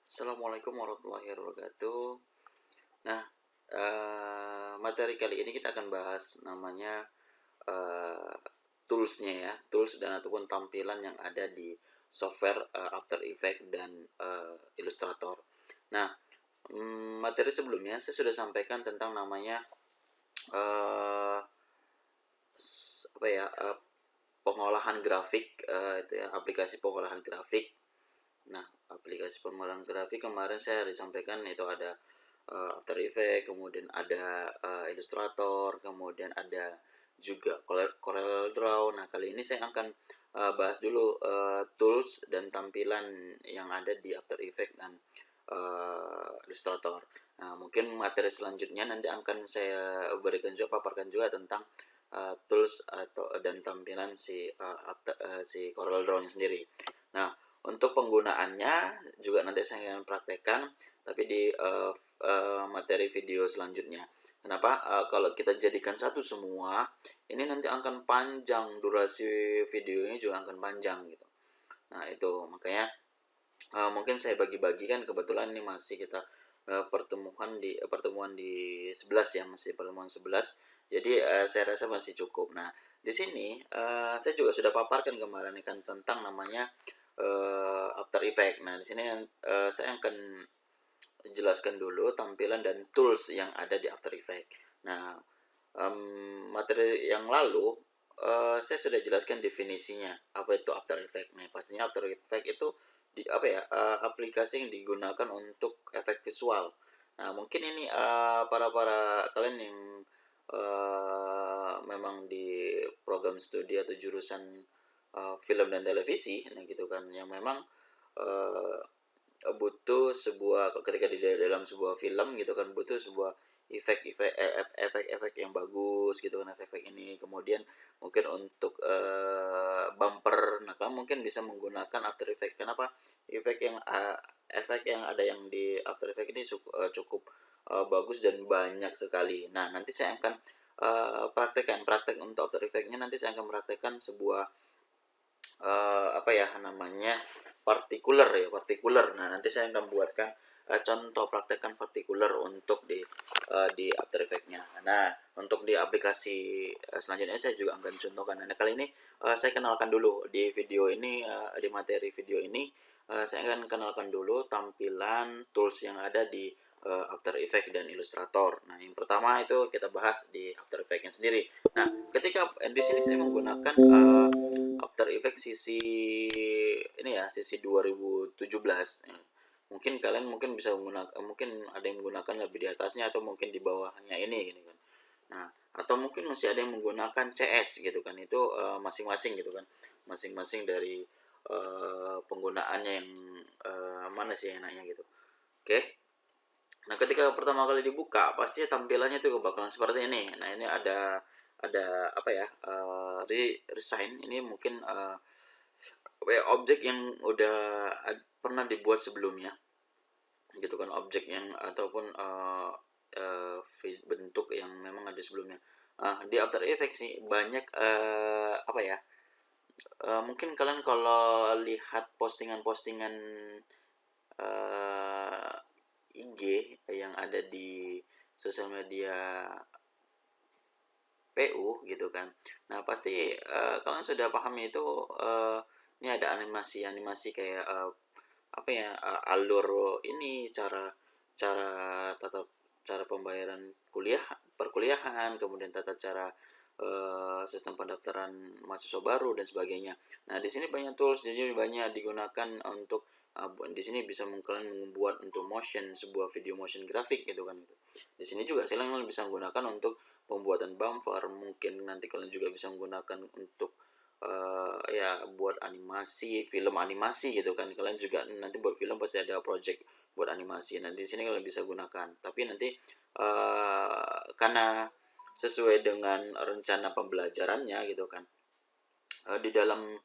Assalamualaikum warahmatullahi wabarakatuh. Nah, materi kali ini kita akan bahas namanya eh, toolsnya ya, tools dan ataupun tampilan yang ada di software After Effects dan Illustrator. Nah, materi sebelumnya saya sudah sampaikan tentang namanya eh, apa ya, pengolahan grafik, itu ya, aplikasi pengolahan grafik. Nah, aplikasi pengolahan grafik kemarin saya disampaikan itu ada After Effects, kemudian ada Illustrator, kemudian ada juga Corel Draw. Nah, kali ini saya akan bahas dulu tools dan tampilan yang ada di After Effects dan Illustrator. Nah, mungkin materi selanjutnya nanti akan saya berikan juga, paparkan juga tentang tools atau dan tampilan si Corel Draw-nya sendiri. Nah, untuk penggunaannya juga nanti saya akan praktekkan, tapi di materi video selanjutnya. Kenapa? Kalau kita jadikan satu semua, ini nanti akan panjang, durasi videonya juga akan panjang gitu. Nah, itu makanya mungkin saya bagi-bagi, kan kebetulan ini masih kita pertemuan di 11 ya, masih pertemuan 11. Jadi saya rasa masih cukup. Nah, di sini saya juga sudah paparkan kemarin kan tentang namanya After Effects. Nah, di sini saya akan jelaskan dulu tampilan dan tools yang ada di After Effects. Nah, materi yang lalu saya sudah jelaskan definisinya apa itu After Effects. Nah, pastinya After Effects itu aplikasi yang digunakan untuk efek visual. Nah, mungkin ini para kalian yang memang di program studi atau jurusan film dan televisi, nah gitu kan, yang memang uh, butuh sebuah, ketika di dalam sebuah film gitu kan, butuh sebuah efek-efek yang bagus gitu kan, efek ini kemudian mungkin untuk bumper. Nah, kan mungkin bisa menggunakan After Effects. Kenapa? Efek yang ada yang di After Effects ini cukup bagus dan banyak sekali. Nah, nanti saya akan praktek untuk After Effects-nya. Nanti saya akan praktekkan sebuah apa ya namanya, partikular. Nah, nanti saya akan buatkan contoh praktekan partikular untuk di After Effects-nya. Nah, untuk di aplikasi selanjutnya saya juga akan contohkan. Nah, kali ini saya kenalkan dulu di video ini, di materi video ini saya akan kenalkan dulu tampilan tools yang ada di After Effects dan Illustrator. Nah, yang pertama itu kita bahas di After Effects-nya sendiri. Nah, ketika di sini saya menggunakan After Effects sisi ini ya, sisi 2017. Mungkin kalian mungkin bisa menggunakan, mungkin ada yang menggunakan lebih di atasnya atau mungkin di bawahnya ini gitu kan. Nah, atau mungkin masih ada yang menggunakan CS gitu kan. Itu masing-masing gitu kan. Masing-masing dari penggunaannya yang mana sih enaknya gitu. Oke. Nah, ketika pertama kali dibuka, pasti tampilannya tuh bakalan seperti ini. Nah, ini ada apa ya? Resign ini mungkin objek yang udah pernah dibuat sebelumnya gitu kan, objek yang ataupun bentuk yang memang ada sebelumnya. Di After Effects sih banyak apa ya, mungkin kalian kalau lihat postingan-postingan IG yang ada di sosial media PU gitu kan. Nah, pasti kalian sudah pahami itu, ini ada animasi-animasi kayak apa ya, alur ini, cara cara tata cara pembayaran perkuliahan, kemudian tata cara sistem pendaftaran mahasiswa baru dan sebagainya. Nah, di sini banyak tools, jadi banyak digunakan untuk di sini bisa kalian membuat untuk sebuah video motion grafik gitu kan. Di sini juga kalian bisa menggunakan untuk pembuatan bumper, mungkin nanti kalian juga bisa menggunakan untuk ya buat animasi, film animasi gitu kan. Kalian juga nanti buat film pasti ada project buat animasi. Nah, di sini kalian bisa gunakan. Tapi nanti karena sesuai dengan rencana pembelajarannya gitu kan. Di dalam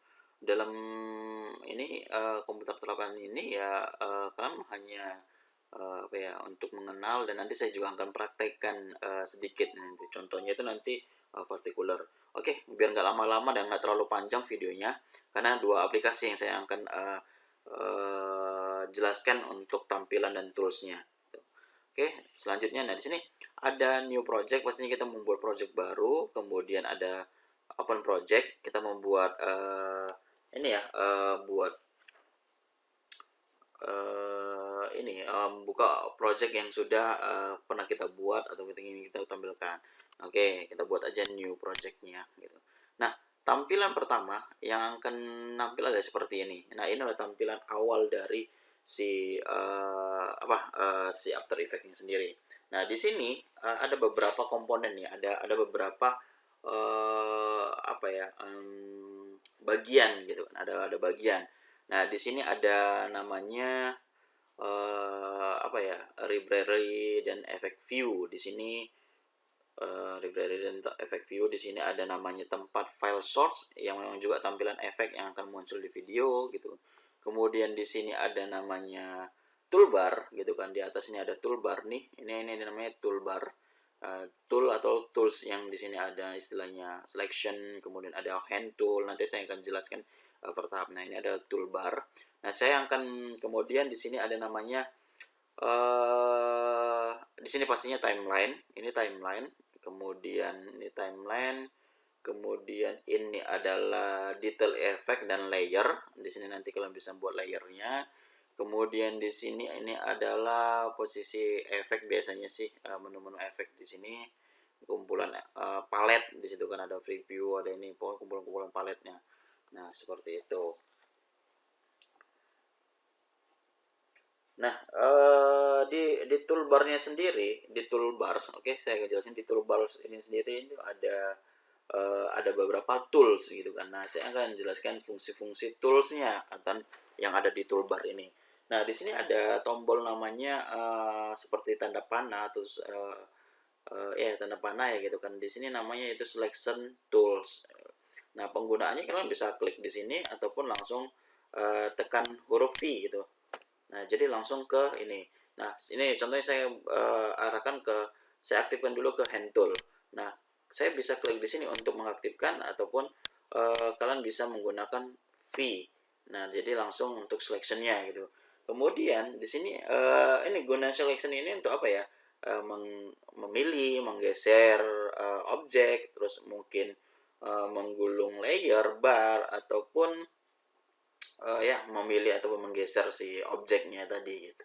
ini komputer telapan ini ya, kalian hanya apa ya, untuk mengenal, dan nanti saya juga akan praktekkan sedikit nanti. Contohnya itu nanti particular. Oke, biar nggak lama-lama dan nggak terlalu panjang videonya, karena dua aplikasi yang saya akan jelaskan untuk tampilan dan toolsnya. Oke, selanjutnya, nah di sini ada new project, pastinya kita membuat project baru, kemudian ada open project, kita membuat buat buka project yang sudah pernah kita buat atau ingin kita tampilkan. Oke, kita buat aja new projectnya gitu. Nah, tampilan pertama yang akan nampil ada seperti ini. Nah, ini adalah tampilan awal dari si si After Effects sendiri. Nah, di sini ada beberapa komponen ya, ada beberapa bagian gitu kan, ada bagian. Nah, di sini ada namanya library dan effect view. Di sini library dan effect view, di sini ada namanya tempat file source yang memang juga tampilan efek yang akan muncul di video gitu. Kemudian di sini ada namanya toolbar gitu kan, di atasnya ada toolbar nih. Ini namanya toolbar. Tool atau tools yang di sini ada istilahnya selection, kemudian ada hand tool. Nanti saya akan jelaskan per tahap. Nah, ini adalah toolbar. Nah, saya akan kemudian di sini ada namanya di sini pastinya timeline. Ini timeline. Kemudian ini timeline. Kemudian ini adalah detail effect dan layer. Di sini nanti kalian bisa buat layernya. Kemudian di sini ini adalah posisi efek, biasanya sih menu-menu efek di sini kumpulan palet, di situ kan ada preview, ada ini pokoknya kumpulan-kumpulan paletnya. Nah, seperti itu. Nah, di toolbarnya sendiri, di toolbars, oke, saya akan jelasin di toolbars ini sendiri itu ada beberapa tools gitu kan. Nah, saya akan jelaskan fungsi-fungsi toolsnya atau yang ada di toolbar ini. Nah, di sini ada tombol namanya seperti tanda panah, terus tanda panah ya gitu kan. Di sini namanya itu selection tools. Nah, penggunaannya kalian bisa klik di sini ataupun langsung tekan huruf V gitu. Nah, jadi langsung ke ini. Nah, ini contohnya saya saya aktifkan dulu ke hand tool. Nah, saya bisa klik di sini untuk mengaktifkan ataupun kalian bisa menggunakan V. Nah, jadi langsung untuk selectionnya gitu. Kemudian di sini ini guna selection ini untuk apa ya? Memilih, menggeser objek, terus mungkin menggulung layer, bar, ataupun memilih ataupun menggeser si objeknya tadi gitu.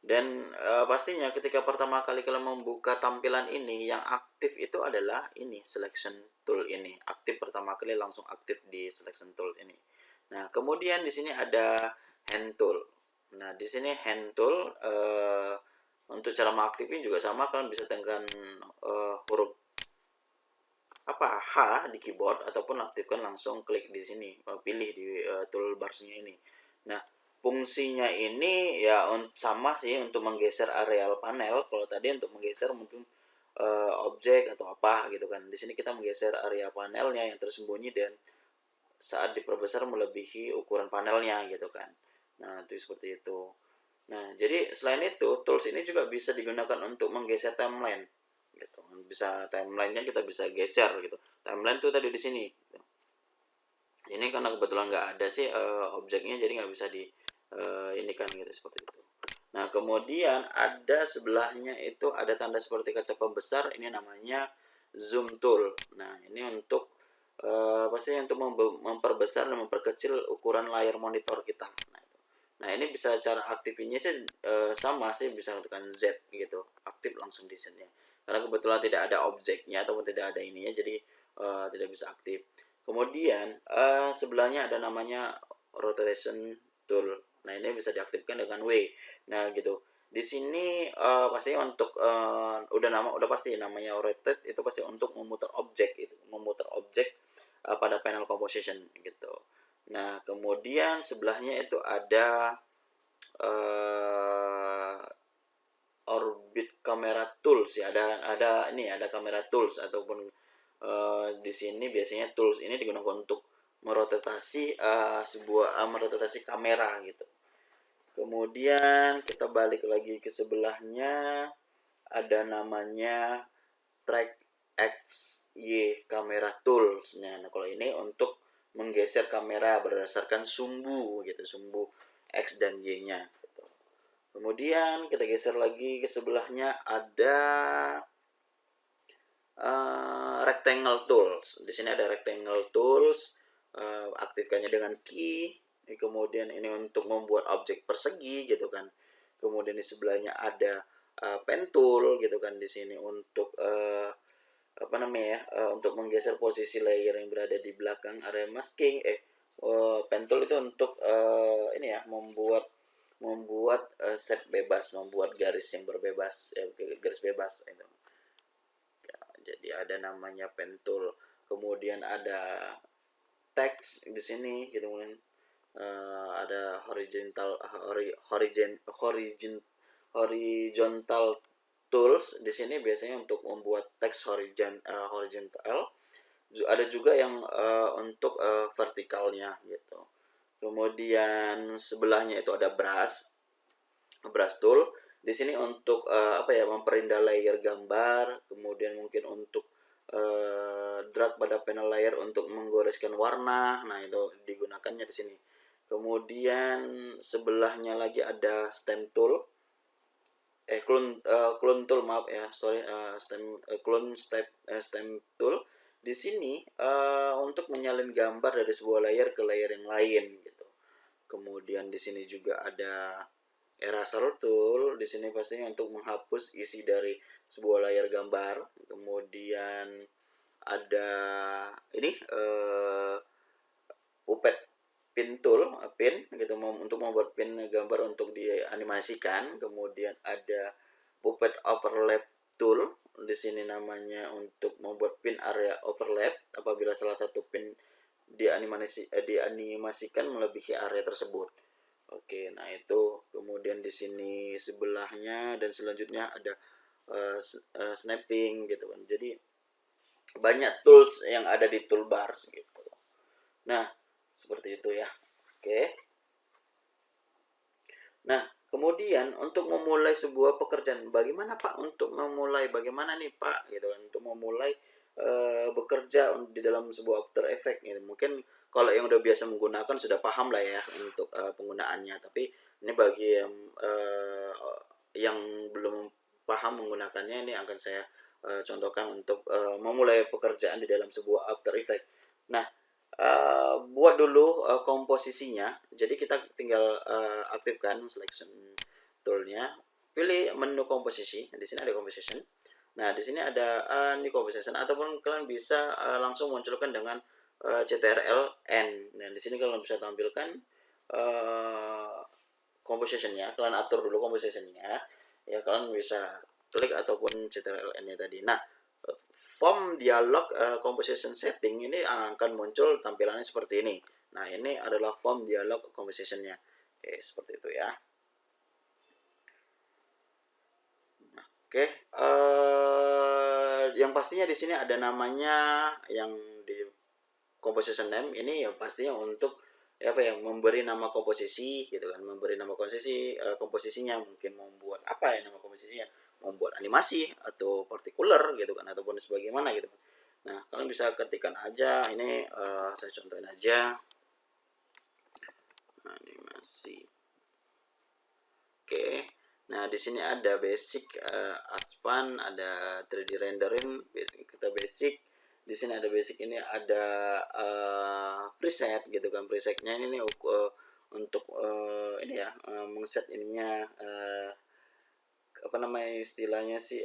Dan pastinya ketika pertama kali kalian membuka tampilan ini, yang aktif itu adalah ini selection tool ini. Aktif pertama kali langsung aktif di selection tool ini. Nah, kemudian di sini ada hand tool. Nah, di sini hand tool untuk cara mengaktifin juga sama, kalian bisa tekan huruf H di keyboard ataupun aktifkan langsung klik di sini, pilih di toolbarsnya ini. Nah, fungsinya ini ya sama sih untuk menggeser areal panel. Kalau tadi untuk menggeser mungkin objek atau apa gitu kan. Di sini kita menggeser area panelnya yang tersembunyi dan saat diperbesar melebihi ukuran panelnya gitu kan. Nah, itu seperti itu. Nah, jadi selain itu, tools ini juga bisa digunakan untuk menggeser timeline gitu. Bisa timelinenya kita bisa geser gitu. Timeline tuh tadi di sini gitu. Ini karena kebetulan nggak ada sih objeknya, jadi nggak bisa ini kan gitu, seperti itu. Nah, kemudian ada sebelahnya itu ada tanda seperti kaca pembesar, ini namanya zoom tool. Nah, ini untuk pastinya untuk memperbesar dan memperkecil ukuran layar monitor kita. Nah, ini bisa cara aktifnya sih sama sih, bisa tekan Z gitu, aktif langsung di sini. Karena kebetulan tidak ada objeknya ataupun tidak ada ininya, jadi tidak bisa aktif. Kemudian sebelahnya ada namanya rotation tool. Nah, ini bisa diaktifkan dengan W. Nah, gitu. Di sini pastinya untuk udah pasti namanya rotate, itu pasti untuk memutar objek itu, memutar objek pada panel composition gitu. Nah, kemudian sebelahnya itu ada orbit camera tools ya, ada kamera tools ataupun di sini biasanya tools ini digunakan untuk merotasi kamera gitu. Kemudian kita balik lagi ke sebelahnya, ada namanya track XY camera tools. Nah, kalau ini untuk menggeser kamera berdasarkan sumbu gitu, sumbu X dan Y-nya gitu. Kemudian kita geser lagi ke sebelahnya ada rectangle tools. Di sini ada rectangle tools, aktifkannya dengan key. Kemudian ini untuk membuat objek persegi gitu kan. Kemudian di sebelahnya ada pen tool gitu kan, di sini untuk untuk menggeser posisi layer yang berada di belakang area masking. Pen tool itu untuk membuat shape bebas, membuat garis yang berbebas, garis bebas gitu. Jadi ada namanya pen tool. Kemudian ada text di sini gitu kan. Ada horizontal tools di sini biasanya untuk membuat teks horizontal. Ada juga yang untuk vertikalnya gitu. Kemudian sebelahnya itu ada brush tool. Di sini untuk memperindah layer gambar, kemudian mungkin untuk drag pada panel layer untuk menggoreskan warna. Nah, itu digunakannya di sini. Kemudian sebelahnya lagi ada stem tool. Clone tool, maaf ya, sorry, stem tool. Di sini untuk menyalin gambar dari sebuah layer ke layer yang lain gitu. Kemudian di sini juga ada eraser tool. Di sini pastinya untuk menghapus isi dari sebuah layar gambar. Kemudian ada ini puppet pin tool, pin gitu, untuk membuat pin gambar untuk dianimasikan. Kemudian ada puppet overlap tool. Di sini namanya untuk membuat pin area overlap apabila salah satu pin dianimasikan melebihi area tersebut. Oke, nah itu. Kemudian di sini sebelahnya dan selanjutnya ada snapping gitu kan. Jadi banyak tools yang ada di toolbar gitu. Nah, seperti itu ya. Oke. Nah, kemudian untuk memulai sebuah pekerjaan, bagaimana Pak untuk memulai? Bagaimana nih Pak gitu kan untuk memulai bekerja di dalam sebuah After Effects gitu. Mungkin kalau yang udah biasa menggunakan sudah paham lah ya untuk penggunaannya, tapi ini bagi yang belum paham menggunakannya, ini akan saya contohkan untuk memulai pekerjaan di dalam sebuah After Effects. Nah, buat dulu komposisinya. Jadi kita tinggal aktifkan selection toolnya, pilih menu komposisi. Di sini ada composition. Nah, di sini ada new composition, ataupun kalian bisa langsung munculkan dengan CTRL N. Nah, di sini kalian bisa tampilkan compositionnya. Kalian atur dulu compositionnya. Ya, kalian bisa klik ataupun CTRL N-nya tadi. Nah, form dialog composition setting ini akan muncul tampilannya seperti ini. Nah, ini adalah form dialog compositionnya. Oke, seperti itu ya. Nah, oke, yang pastinya di sini ada namanya yang di composition name ini ya pastinya untuk memberi nama komposisi gitu kan, memberi nama komposisinya, mungkin membuat apa ya nama komposisinya, membuat animasi atau partikular gitu kan, ataupun sebagaimana gitu. Nah, kalian bisa ketikkan aja ini, saya contohin aja animasi. Oke. Nah, di sini ada basic, advance, ada 3D rendering, kita basic. Di sini ada basic, ini ada preset gitu kan. Presetnya ini untuk mengset ininya istilahnya sih,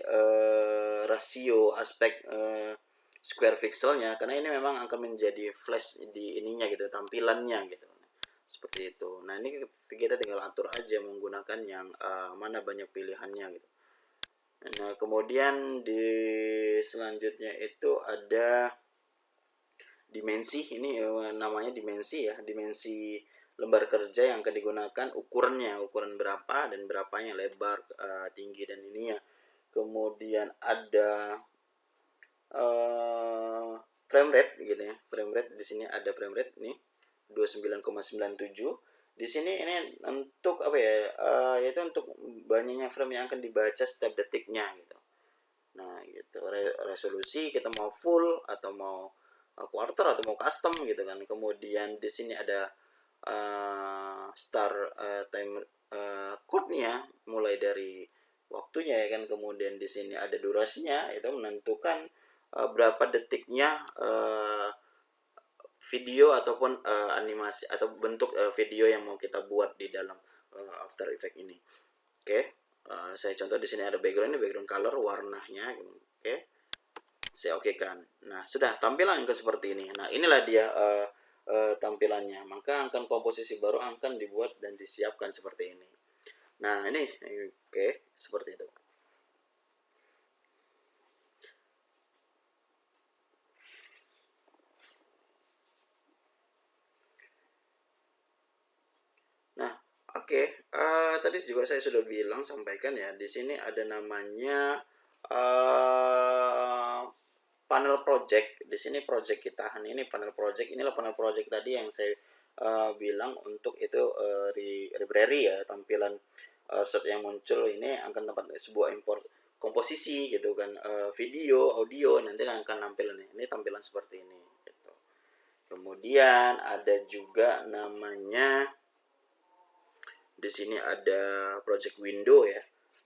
rasio aspek square pixelnya, karena ini memang akan menjadi flash di ininya gitu, tampilannya gitu. Seperti itu. Nah, ini kita tinggal atur aja menggunakan yang mana banyak pilihannya gitu. Nah, kemudian di selanjutnya itu ada dimensi. Ini namanya dimensi ya, dimensi lembar kerja yang akan digunakan, ukurannya, ukuran berapa dan berapanya, lebar, tinggi dan ininya. Kemudian ada frame rate gitu ya. Frame rate di sini ada frame rate nih 29,97. Di sini ini untuk yaitu untuk banyaknya frame yang akan dibaca setiap detiknya gitu. Nah, gitu. Resolusi kita mau full atau mau quarter atau mau custom gitu kan. Kemudian di sini ada start time code-nya mulai dari waktunya ya kan. Kemudian di sini ada durasinya, itu menentukan berapa detiknya video ataupun animasi atau bentuk video yang mau kita buat di dalam After Effects ini. Oke, saya contoh di sini ada background, ini background color, warnanya. Oke, saya oke kan. Nah, sudah tampilan ke seperti ini. Nah, inilah dia tampilannya. Maka akan komposisi baru akan dibuat dan disiapkan seperti ini. Nah, ini oke, seperti itu. Nah, oke, tadi juga saya sudah bilang, sampaikan ya, di sini ada namanya panel project. Di sini project kita, ini panel project. Inilah panel project tadi yang saya bilang untuk itu library ya, tampilan set yang muncul ini akan tempat sebuah import komposisi gitu kan, video, audio, nanti akan nampil nih. Ini tampilan seperti ini gitu. Kemudian ada juga namanya di sini ada project window ya.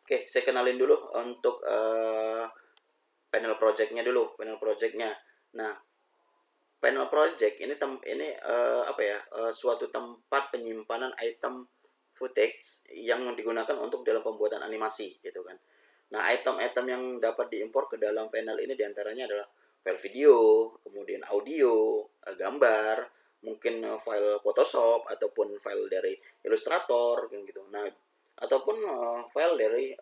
Oke, saya kenalin dulu untuk panel projectnya dulu, panel projectnya. Nah, panel project ini apa ya, suatu tempat penyimpanan item footage yang digunakan untuk dalam pembuatan animasi gitu kan. Nah, item-item yang dapat diimpor ke dalam panel ini diantaranya adalah file video, kemudian audio, gambar, mungkin file Photoshop ataupun file dari Illustrator gitu. Nah, ataupun file dari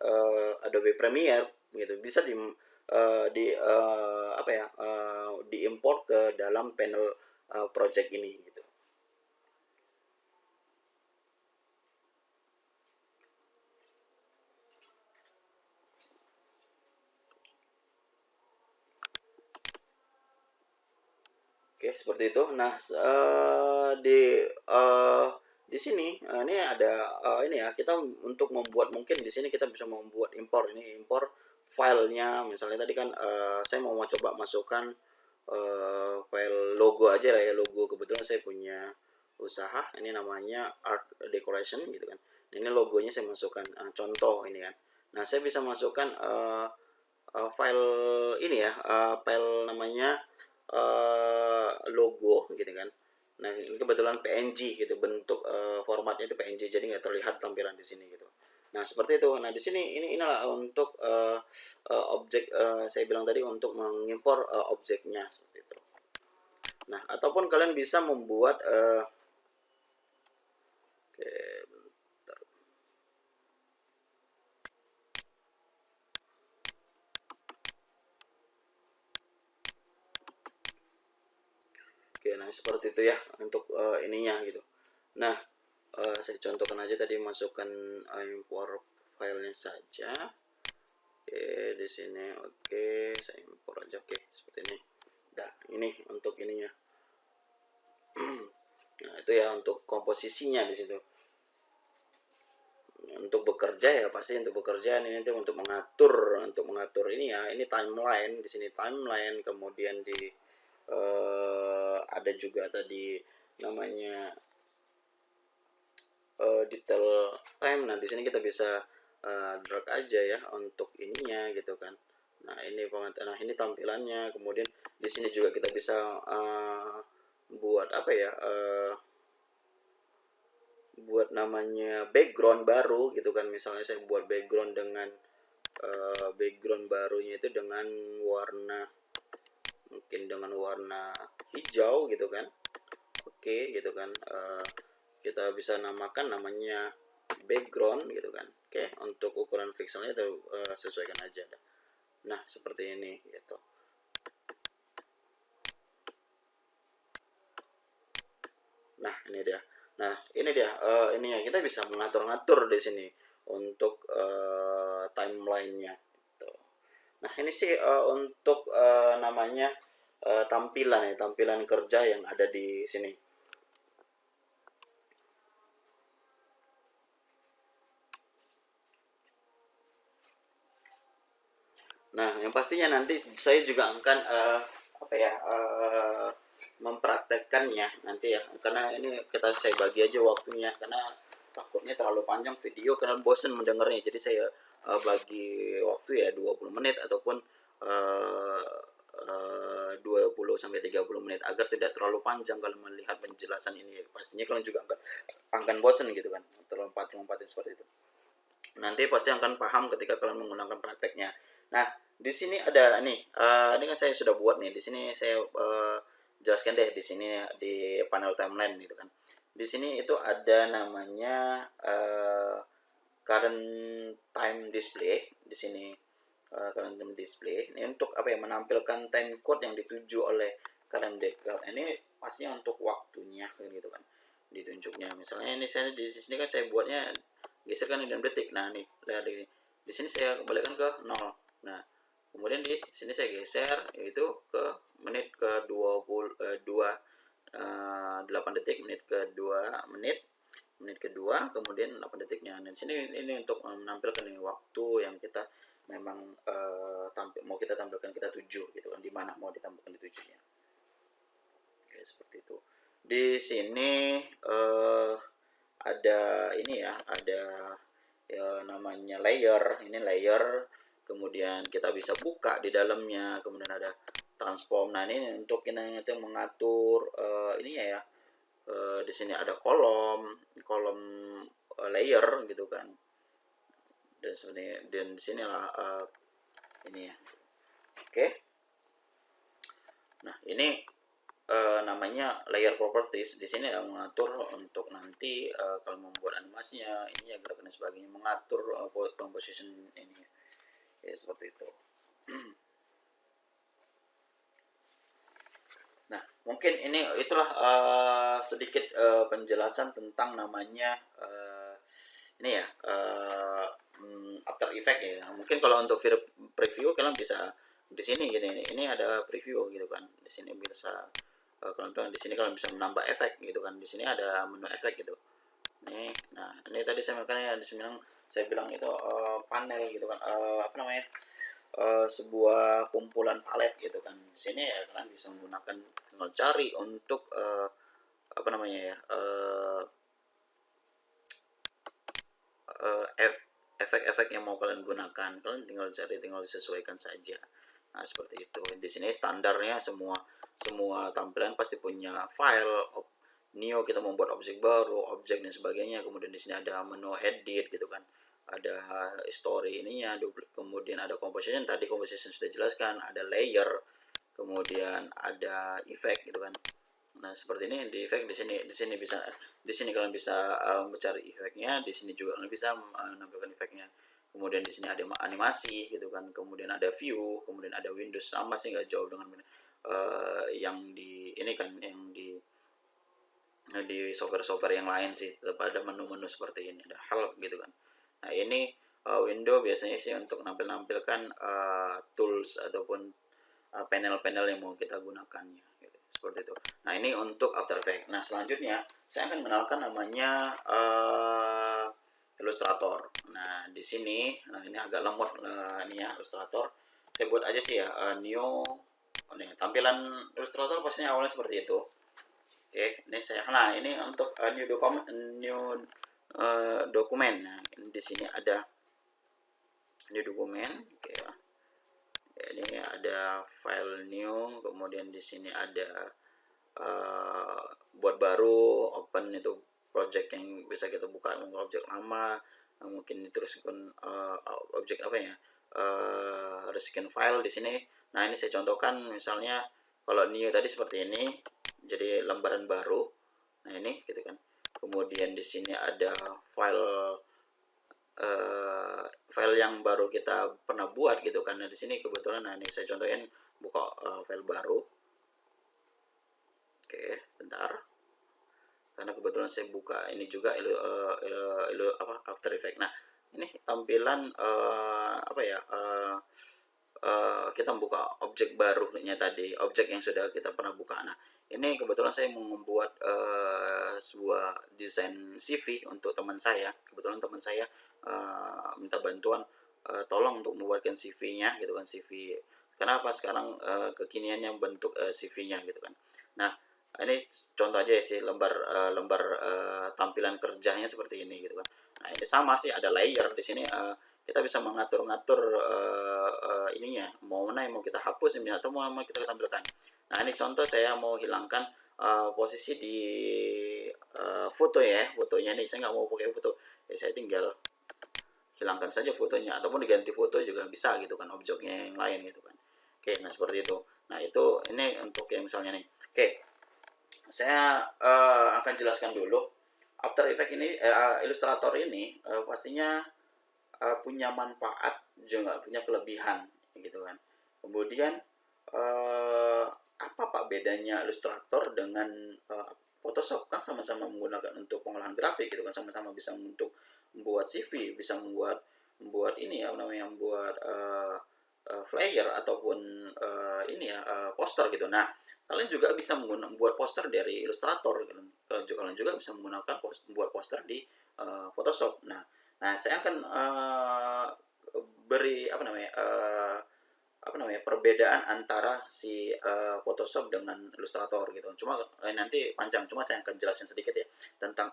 Adobe Premiere gitu, bisa apa ya, diimport ke dalam panel project ini gitu. Oke, seperti itu. Nah, di sini ini ada ini ya, kita untuk membuat, mungkin di sini kita bisa membuat impor, ini impor filenya. Misalnya tadi kan saya mau coba masukkan file logo aja lah ya, logo. Kebetulan saya punya usaha, ini namanya art decoration gitu kan. Ini logonya saya masukkan contoh ini kan. Nah, saya bisa masukkan file ini ya, file namanya logo gitu kan. Nah, ini kebetulan PNG gitu, bentuk formatnya itu PNG, jadi nggak terlihat tampilan di sini gitu. Nah, seperti itu. Nah, di sini inilah untuk objek, saya bilang tadi untuk mengimpor objeknya seperti itu. Nah, ataupun kalian bisa membuat oke, bentar. Oke, nah seperti itu ya untuk ininya gitu. Nah, saya contohkan aja tadi, masukkan import filenya saja. Oke, di sini oke, saya import aja. Oke, seperti ini. Nah, ini untuk ininya. Nah, itu ya untuk komposisinya di situ. Untuk bekerja ya, pasti untuk bekerja ini nanti untuk mengatur ini ya, ini timeline, di sini timeline, kemudian di ada juga tadi namanya detail time. Nah, di sini kita bisa drag aja ya untuk ininya gitu kan. Nah, ini tampilannya. Kemudian di sini juga kita bisa buat apa ya, buat namanya background baru gitu kan. Misalnya saya buat background dengan background barunya itu dengan warna, mungkin dengan warna hijau gitu kan. Oke gitu kan, kita bisa namakan namanya background gitu kan. Oke, untuk ukuran pixelnya itu sesuaikan aja. Nah, seperti ini gitu. Nah, ini dia. Nah, ini dia ininya, kita bisa mengatur-ngatur di sini untuk timelinenya gitu. Nah, ini sih untuk namanya tampilan ya, tampilan kerja yang ada di sini. Nah, yang pastinya nanti saya juga akan apa ya, mempraktekkannya nanti ya, karena ini saya bagi aja waktunya, karena takutnya terlalu panjang video karena bosen mendengarnya, jadi saya bagi waktu ya 20 menit ataupun 20 sampai 30 menit agar tidak terlalu panjang kalau melihat penjelasan ini. Pastinya kalian juga akan bosen gitu kan, terlompat-lompatin seperti itu. Nanti pasti akan paham ketika kalian menggunakan prakteknya. Nah, di sini ada nih, ini kan saya sudah buat nih. Di sini saya jelaskan deh di sini di panel timeline gitu kan. Di sini itu ada namanya current time display di sini. Current time display ini untuk apa ya, menampilkan time code yang dituju oleh current decal. Ini pastinya untuk waktunya gitu kan, ditunjuknya. Misalnya ini saya di sini kan saya buatnya geserkan di dalam detik. Nah nih, lihat di sini saya kembalikan ke 0. Nah kemudian di sini saya geser itu ke menit ke 8 detik, menit ke 2 menit, menit kedua, kemudian 8 detiknya. Dan sini ini untuk menampilkan ini waktu yang kita memang mau kita tampilkan, kita tuju gitu kan, di mana mau ditampilkan di tujunya. Oke, seperti itu. Di sini ada ini ya, ada ya namanya layer. Ini layer, kemudian kita bisa buka di dalamnya, kemudian ada transform. Nah ini untuk kita mengatur ini ya, di sini ada kolom layer gitu kan, dan sebenarnya dan sinilah ini ya. Oke. Nah ini namanya layer properties. Di sini yang mengatur untuk nanti kalau membuat animasinya, ini ya gerakan dan sebagainya, mengatur composition ini ya, seperti itu. Nah mungkin ini itulah sedikit penjelasan tentang namanya ini ya, After Effect ya. Mungkin kalau untuk preview kalian bisa di sini gini, ini ada preview gitu kan. Di sini bisa kalian di sini kalian bisa menambah efek gitu kan. Di sini ada menu efek gitu. Nih, nah ini tadi saya makanya saya bilang itu panel gitu kan, apa namanya? Sebuah kumpulan palet gitu kan. Di sini ya kalian bisa menggunakan, tinggal cari untuk apa namanya ya? Efek-efek yang mau kalian gunakan, kalian tinggal cari, tinggal disesuaikan saja. Nah seperti itu. Di sini standarnya semua tampilan pasti punya file new, kita membuat objek baru, objek dan sebagainya. Kemudian di sini ada menu edit gitu kan, ada story ininya, kemudian ada composition, tadi composition sudah jelaskan, ada layer, kemudian ada effect gitu kan. Nah seperti ini di efek, di sini kalian bisa mencari efeknya, di sini juga kalian bisa menampilkan efeknya. Kemudian di sini ada animasi gitu kan, kemudian ada view, kemudian ada Windows, sama sih nggak jauh dengan yang di ini kan, yang di software-software yang lain sih, tetap ada menu-menu seperti ini, ada help gitu kan. Nah ini window biasanya sih untuk nampilkan tools ataupun panel-panel yang mau kita gunakannya gitu, seperti itu. Nah ini untuk After Effects. Nah selanjutnya saya akan mengenalkan namanya Illustrator. Nah di sini, nah ini agak lemot ini ya Illustrator. Saya buat aja sih ya new. Nih, tampilan Illustrator pastinya awalnya seperti itu. Oke, ini saya, nah ini untuk new dokumen. Nah di sini ada new dokumen. Oke ya. Ini ada file new, kemudian di sini ada buat baru, open itu project yang bisa kita buka, objek lama, mungkin terus objek apa ya, reskin file di sini. Nah ini saya contohkan, misalnya kalau new tadi seperti ini, jadi lembaran baru. Nah ini gitu kan. Kemudian di sini ada file yang baru kita pernah buat gitu kan. Nah di sini kebetulan, nah ini saya contohin buka file baru. Oke, bentar. Karena kebetulan saya buka ini juga After Effects. Nah, ini tampilan apa ya? Kita membuka objek barunya tadi, objek yang sudah kita pernah buka. Nah, ini kebetulan saya mau membuat sebuah desain CV untuk teman saya. Kebetulan teman saya minta bantuan, tolong untuk membuatkan CV-nya gitu kan, CV Kenapa sekarang kekiniannya bentuk CV-nya gitu kan. Nah, ini contoh aja ya sih lembar tampilan kerjanya seperti ini gitu kan. Nah, ini sama sih ada layer di sini kita bisa mengatur-ngatur ininya, mau mana yang mau kita hapus ini atau mau kita tampilkan. Nah, ini contoh saya mau hilangkan posisi di foto ya, fotonya nih saya nggak mau pakai foto, ya saya tinggal hilangkan saja fotonya ataupun diganti foto juga bisa gitu kan, objeknya yang lain gitu kan. Oke, nah seperti itu. Nah itu ini untuk yang misalnya nih. Oke, saya akan jelaskan dulu. After Effects ini, Illustrator ini pastinya punya manfaat juga punya kelebihan gitu kan. Kemudian apa Pak bedanya Illustrator dengan Photoshop? Kan sama-sama menggunakan untuk pengolahan grafik gitu kan, sama-sama bisa untuk membuat CV, bisa membuat ini ya namanya membuat flyer ataupun ini ya poster gitu. Nah, kalian juga bisa membuat poster dari Illustrator gitu. Kalian juga bisa menggunakan membuat poster di Photoshop. Nah, saya akan beri apa namanya perbedaan antara si Photoshop dengan Illustrator gitu. Cuma nanti panjang, cuma saya akan jelasin sedikit ya tentang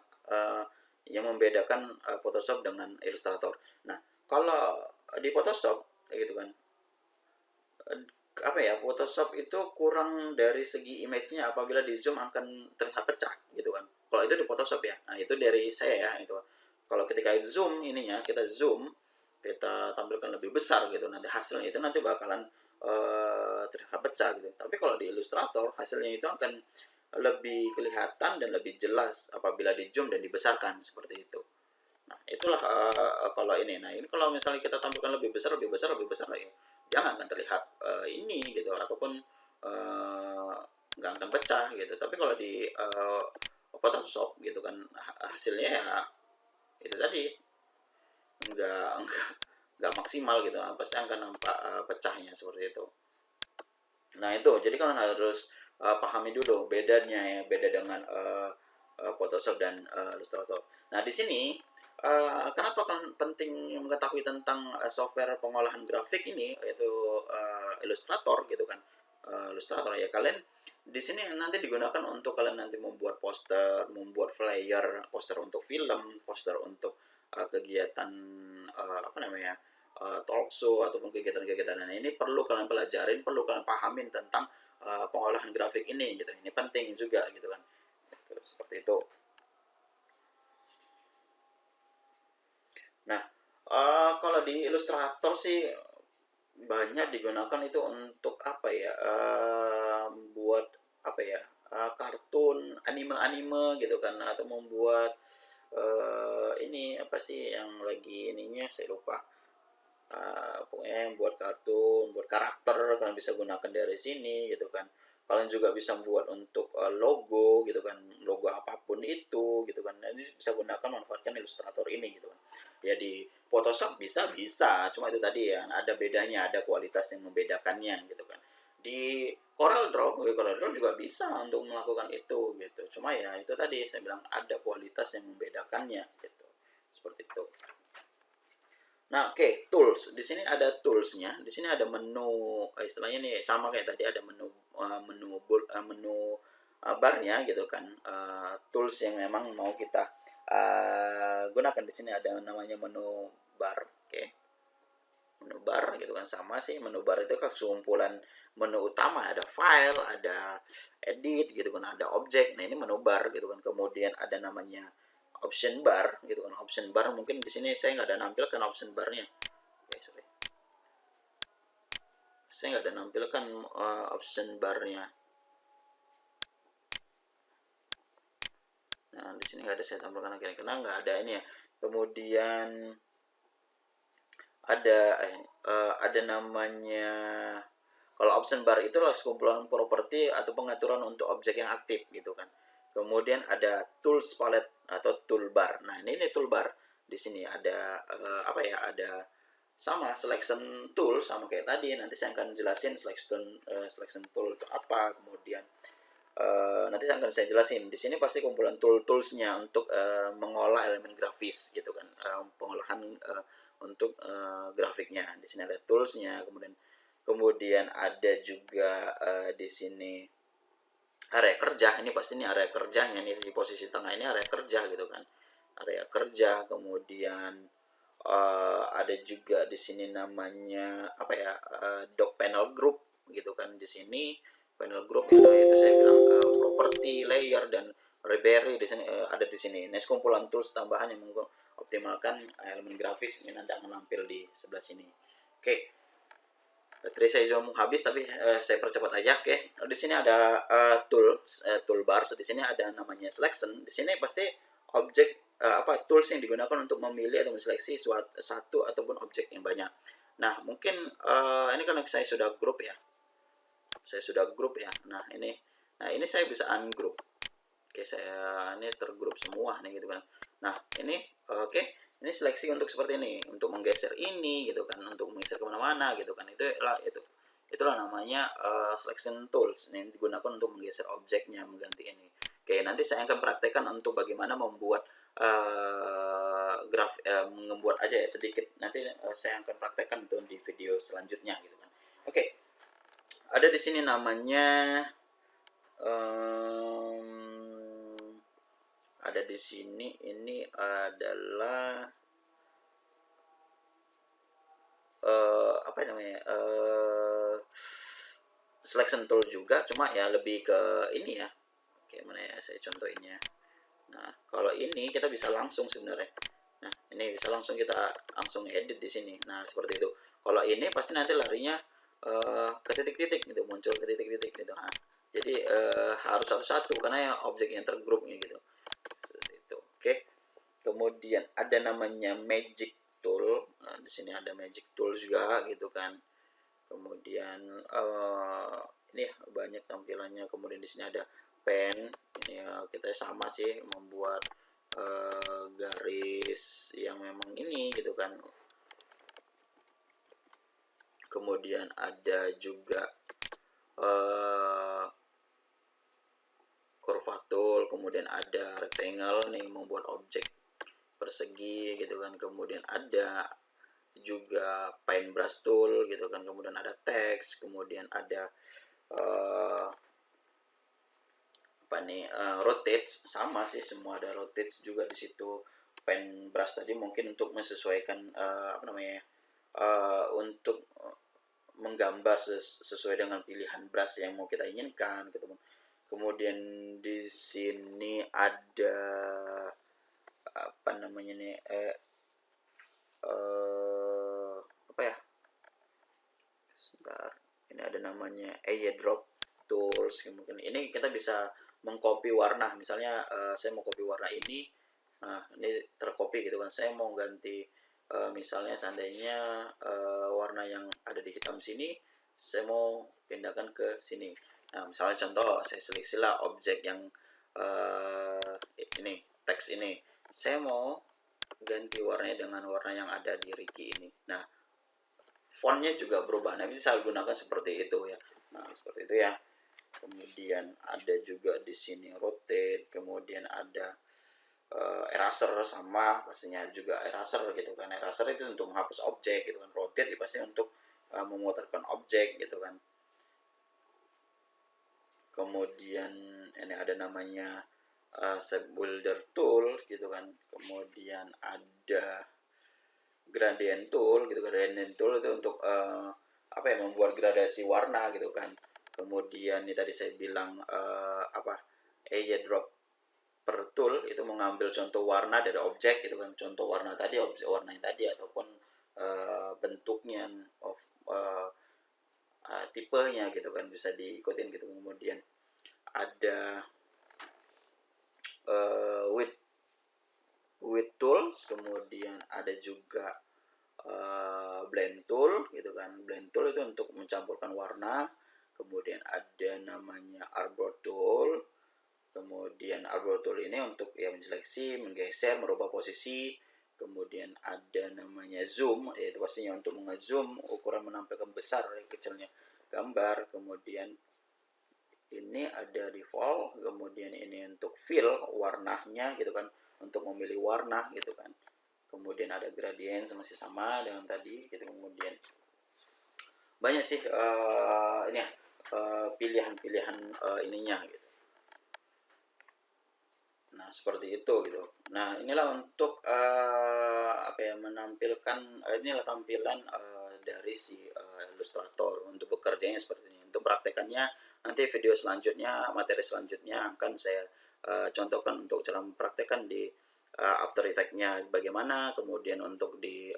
yang membedakan Photoshop dengan Illustrator. Nah, kalau di Photoshop gitu kan, apa ya, Photoshop itu kurang dari segi image-nya, apabila di zoom akan terlihat pecah gitu kan. Kalau itu di Photoshop ya. Nah, itu dari saya ya itu. Kalau ketika zoom ininya, kita zoom, kita tampilkan lebih besar gitu, nanti hasilnya itu nanti bakalan terlihat pecah gitu. Tapi kalau di Illustrator hasilnya itu akan lebih kelihatan dan lebih jelas apabila di zoom dan dibesarkan seperti itu. Nah, itulah kalau ini. Nah, ini kalau misalnya kita tampilkan lebih besar, lebih besar, lebih besar lagi, jangan akan terlihat ini gitu, ataupun uh, nggak akan pecah gitu. Tapi kalau di Photoshop gitu kan, hasilnya ya itu tadi nggak maksimal gitu, pasti akan nampak pecahnya seperti itu. Nah itu, jadi kalian harus pahami dulu bedanya ya, beda dengan Photoshop dan Illustrator. Nah di sini kenapa kalian penting mengetahui tentang software pengolahan grafik ini, yaitu Illustrator gitu kan. Illustrator ya, kalian di sini nanti digunakan untuk kalian nanti membuat poster, membuat flyer, poster untuk film, poster untuk kegiatan apa namanya talk show ataupun kegiatan-kegiatan ini perlu kalian pelajarin, perlu kalian pahamin tentang pengolahan grafik ini gitu. Ini penting juga gitu kan. Seperti itu. Nah, kalau di Illustrator sih banyak digunakan itu untuk apa ya? Buat apa ya? Kartun, anime-anime gitu kan, atau membuat ini apa sih yang lagi ininya saya lupa. Pokoknya buat kartun, buat karakter kalian bisa gunakan dari sini gitu kan. Kalian juga bisa buat untuk logo gitu kan, logo apapun itu gitu kan. Nah, ini bisa gunakan manfaatkan Illustrator ini gitu kan. Ya di Photoshop bisa, cuma itu tadi ya ada bedanya, ada kualitas yang membedakannya gitu kan. Di Corel Draw juga bisa untuk melakukan itu gitu. Cuma ya itu tadi saya bilang ada kualitas yang membedakannya gitu. Seperti itu. Nah, oke, tools. Di sini ada toolsnya. Di sini ada menu, istilahnya nih sama kayak tadi ada menu barnya gitu kan. Tools yang memang mau kita gunakan di sini ada namanya menu bar, oke. Menu bar gitu kan, sama sih. Menu bar itu kan kesimpulan menu utama, ada file, ada edit gitu kan, ada objek. Nah, ini menu bar gitu kan. Kemudian ada namanya option bar gitu kan. Option bar mungkin di sini saya nggak ada nampilkan option barnya. Oke, sorry. Saya nggak ada nampilkan option barnya. Nah, di sini nggak ada saya tampilkan akhirnya karena nggak ada ini ya. Kemudian ada namanya, kalau option bar itu adalah sekumpulan properti atau pengaturan untuk objek yang aktif gitu kan. Kemudian ada tools palette atau toolbar. Nah, ini toolbar. Di sini ada apa ya? Ada sama selection tool sama kayak tadi. Nanti saya akan jelasin selection tool itu apa. Kemudian nanti akan saya jelasin. Di sini pasti kumpulan toolsnya untuk mengolah elemen grafis gitu kan. Pengolahan untuk grafiknya. Di sini ada toolsnya, kemudian Kemudian ada juga di sini area kerja. Ini pasti ini area kerjanya nih, di posisi tengah ini area kerja gitu kan. Area kerja. Kemudian ada juga di sini namanya apa ya, doc panel group gitu kan. Di sini panel group itu saya bilang property layer dan library di sini ada di sini. Next, kumpulan tools tambahan yang mengoptimalkan elemen grafis ini nanti akan tampil di sebelah sini. Oke. Tadi saya zoom habis, tapi saya percepat aja. Oke. Di sini ada toolbar. Di sini ada namanya selection. Di sini pasti objek tools yang digunakan untuk memilih atau menseleksi satu ataupun objek yang banyak. Nah, mungkin ini kan saya sudah grup ya. Nah, ini saya bisa ungroup. Oke, saya ini tergrup semua nih gitu kan. Nah, ini oke. Ini seleksi untuk seperti ini, untuk menggeser ini gitu kan, untuk menggeser kemana-mana gitu kan. Itulah namanya selection tools. Ini digunakan untuk menggeser objeknya, mengganti ini. Oke, nanti saya akan praktekkan untuk bagaimana membuat membuat aja ya sedikit. Nanti saya akan praktekkan itu di video selanjutnya gitu kan. Oke. Ada di sini namanya ada di sini, ini adalah apa namanya, selection tool juga, cuma ya lebih ke ini ya. Oke, mana ya saya contohinnya. Nah, kalau ini kita bisa langsung sebenarnya. Nah, ini bisa langsung kita langsung edit di sini. Nah, seperti itu. Kalau ini pasti nanti larinya ke titik-titik gitu, muncul ke titik-titik gitu. Nah, jadi harus satu-satu karena ya objek yang tergrupnya gitu. Seperti itu. Oke. Kemudian ada namanya magic tool. Nah, di sini ada magic tool juga gitu kan. Kemudian ini ya banyak tampilannya. Kemudian di sini ada pen. Ini ya kita sama sih membuat garis yang memang ini gitu kan. Kemudian ada juga curve tool. Kemudian ada rectangle nih, membuat objek persegi gitu kan. Kemudian ada juga paintbrush tool gitu kan. Kemudian ada text. Kemudian ada rotate, sama sih semua ada rotate juga di situ. Paintbrush tadi mungkin untuk menyesuaikan untuk menggambar sesuai dengan pilihan brush yang mau kita inginkan gitu. Kemudian di sini ada apa namanya nih apa ya, sebentar, ini ada namanya airdrop tools. Mungkin ini kita bisa mengcopy warna, misalnya saya mau copy warna ini. Nah, ini tercopy gitu kan. Saya mau ganti misalnya seandainya warna yang ada di hitam sini, saya mau pindahkan ke sini. Nah, misalnya contoh, saya seleksi lah objek yang ini, teks ini. Saya mau ganti warnanya dengan warna yang ada di Ricky ini. Nah, fontnya juga berubah. Nah, bisa gunakan seperti itu ya. Nah, seperti itu ya. Kemudian ada juga di sini rotate. Kemudian ada eraser, sama pastinya juga eraser gitu kan. Eraser itu untuk menghapus objek gitu kan. Rotate pasti untuk memutarkan objek gitu kan. Kemudian ini ada namanya shape builder tool gitu kan. Kemudian ada gradient tool gitu. Gradient tool itu untuk membuat gradasi warna gitu kan. Kemudian ini tadi saya bilang airdrop per tool itu mengambil contoh warna dari objek gitu kan. Contoh warna tadi, objek warna yang tadi, ataupun bentuknya tipenya gitu kan, bisa diikutin gitu. Kemudian ada with tools. Kemudian ada juga blend tool gitu kan. Blend tool itu untuk mencampurkan warna. Kemudian ada namanya arbor tool. Kemudian arbor tool ini untuk ya menseleksi, menggeser, merubah posisi. Kemudian ada namanya zoom, yaitu pastinya untuk mengezoom, ukuran menampilkan besar kecilnya gambar. Kemudian ini ada default. Kemudian ini untuk fill warnanya gitu kan, untuk memilih warna gitu kan. Kemudian ada gradient, masih sama dengan tadi gitu. Kemudian banyak sih ini ya, pilihan-pilihan ininya gitu. Nah, seperti itu gitu. Nah, inilah untuk apa ya, menampilkan inilah tampilan dari si ilustrator untuk bekerjanya seperti ini. Untuk praktekannya nanti video selanjutnya, materi selanjutnya akan saya contohkan untuk cara mempraktekkan di After Effects-nya bagaimana, kemudian untuk di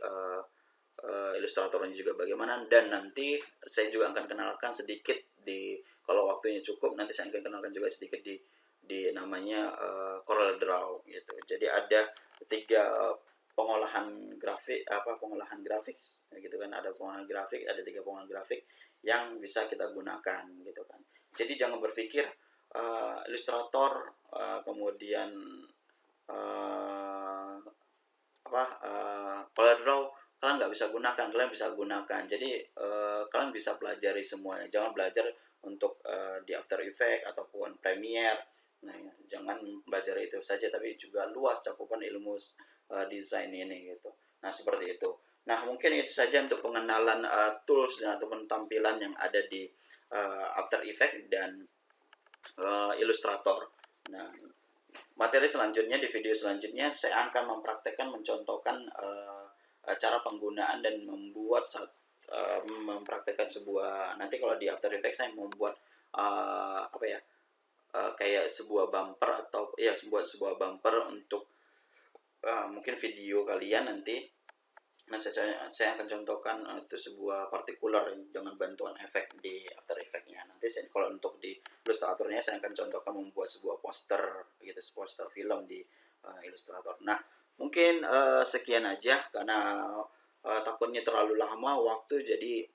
ilustratornya juga bagaimana, dan nanti saya juga akan kenalkan sedikit di, kalau waktunya cukup nanti saya akan kenalkan juga sedikit di namanya Corel Draw gitu. Jadi ada 3 pengolahan grafik, pengolahan grafik gitu kan, ada pengolahan grafik, ada 3 pengolahan grafik yang bisa kita gunakan gitu kan. Jadi jangan berpikir ilustrator kemudian Corel Draw kalian nggak bisa gunakan, kalian bisa gunakan. Jadi kalian bisa pelajari semuanya, jangan belajar untuk di After Effects ataupun Premiere. Nah, jangan belajar itu saja, tapi juga luas cakupan ilmu desain ini gitu. Nah, seperti itu. Nah, mungkin itu saja untuk pengenalan tools dan ataupun tampilan yang ada di After Effects dan Illustrator. Nah, materi selanjutnya, di video selanjutnya saya akan mempraktekkan, mencontohkan cara penggunaan dan membuat mempraktekkan sebuah, nanti kalau di After Effects saya membuat apa ya, kayak sebuah bumper atau ya sebuah bumper untuk mungkin video kalian nanti. Nah, saya akan contohkan itu sebuah partikular dengan bantuan efek di After Effects-nya. Nanti kalau untuk di Illustrator-nya saya akan contohkan membuat sebuah poster gitu, poster film di Illustrator. Nah, mungkin sekian aja karena takutnya terlalu lama waktu, jadi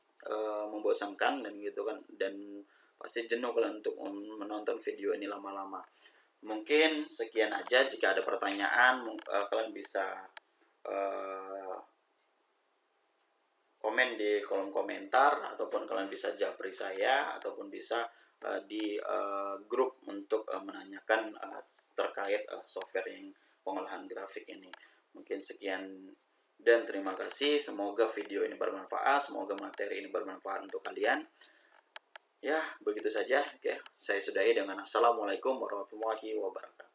membosankan dan gitu kan, dan pasti jenuh kalian untuk menonton video ini lama-lama. Mungkin sekian aja. Jika ada pertanyaan kalian bisa komen di kolom komentar, ataupun kalian bisa japri saya, ataupun bisa di grup untuk menanyakan terkait software yang pengolahan grafik ini. Mungkin sekian dan terima kasih. Semoga video ini bermanfaat, semoga materi ini bermanfaat untuk kalian. Ya, begitu saja. Oke, saya sudahi dengan assalamualaikum warahmatullahi wabarakatuh.